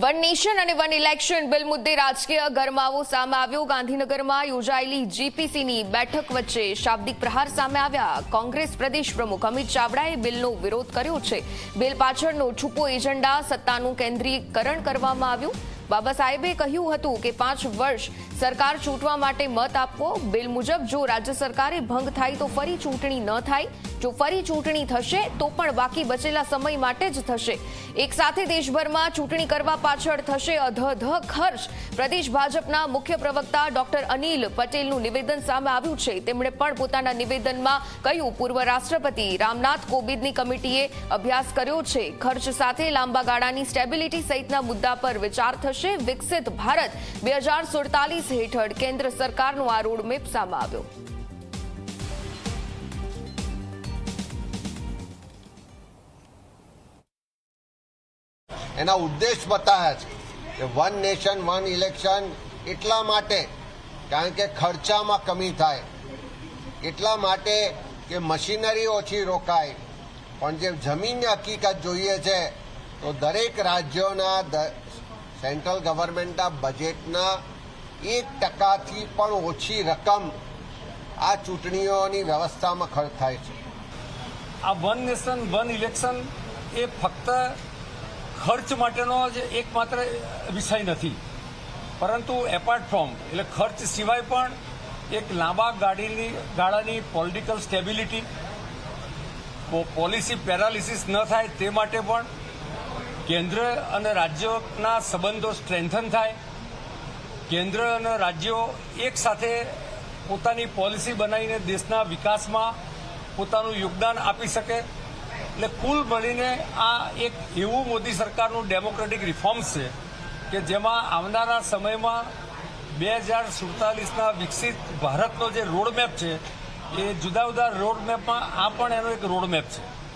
One nation અને one election bill મુદ્દે રાજકીય ગરમાવો સામે આવ્યો। ગાંધીનગરમાં યોજાયેલી જીપીસીની બેઠક વચ્ચે શાબ્દિક પ્રહાર સામે આવ્યા। કોંગ્રેસ પ્રદેશ પ્રમુખ અમિત ચાવડાએ બિલનો વિરોધ કર્યો છે। બિલ પાછળનો છુપો એજન્ડા સત્તાનું કેન્દ્રીકરણ કરવામાં આવ્યું। બાબા સાહેબે કહ્યું હતું કે 5 વર્ષ સરકાર ચૂંટવા માટે મત આપવો। બિલ મુજબ જો રાજ્ય સરકારે ભંગ થાય તો ફરી ચૂંટણી ન થાય। જો ફરી ચૂંટણી થશે તો પણ બાકી બચેલા સમય માટે જ થશે। એક સાથે દેશભરમાં ચૂંટણી કરવા પાછળ થશે અધધ ખર્ચ। પ્રદેશ ભાજપના મુખ્ય પ્રવક્તા ડોક્ટર અનિલ પટેલનું નિવેદન સામે આવ્યું છે। તેમણે પણ પોતાના નિવેદનમાં કહ્યું પૂર્વ રાષ્ટ્રપતિ રામનાથ કોવિંદની કમિટીએ અભ્યાસ કર્યો છે। ખર્ચ સાથે લાંબા ગાળાની સ્ટેબિલિટી સહિતના મુદ્દા પર વિચાર થશે। વિકસિત ભારત 2047 હેઠળ કેન્દ્ર સરકારનો આ રોડમેપ સામે આવ્યો। એના ઉદ્દેશ બતાવ્યા છે કે વન નેશન વન ઇલેક્શન એટલા માટે કારણ કે ખર્ચામાં કમી થાય, એટલા માટે કે મશીનરી ઓછી રોકાય, પણ જે જમીનની હકીકત જોઈએ છે તો દરેક રાજ્યોના સેન્ટ્રલ ગવર્મેન્ટના બજેટના 1% પણ ઓછી રકમ આ ચૂંટણીઓની વ્યવસ્થામાં ખર્ચ થાય છે। આ વન નેશન વન ઇલેક્શન એ ફક્ત ખર્ચ માટેનો જ એકમાત્ર વિષય નથી, પરંતુ એપાર્ટ ફ્રોમ એટલે ખર્ચ સિવાય પણ એક લાંબા ગાળાની પોલિટિકલ સ્ટેબિલિટી, પોલિસી પેરાલિસિસ ન થાય તે માટે પણ, કેન્દ્ર અને રાજ્યોના સંબંધો સ્ટ્રેન્થન થાય, કેન્દ્ર અને રાજ્યો એક સાથે પોતાની પોલિસી બનાવીને દેશના વિકાસમાં પોતાનું યોગદાન આપી શકે। એટલે કુલ મળીને આ એક એવું મોદી સરકારનું ડેમોક્રેટિક રિફોર્મ્સ છે કે જેમાં આવનારા સમયમાં 2047ના વિકસિત ભારતનો જે રોડમેપ છે એ જુદા જુદા રોડમેપમાં આ પણ એનો એક રોડમેપ છે।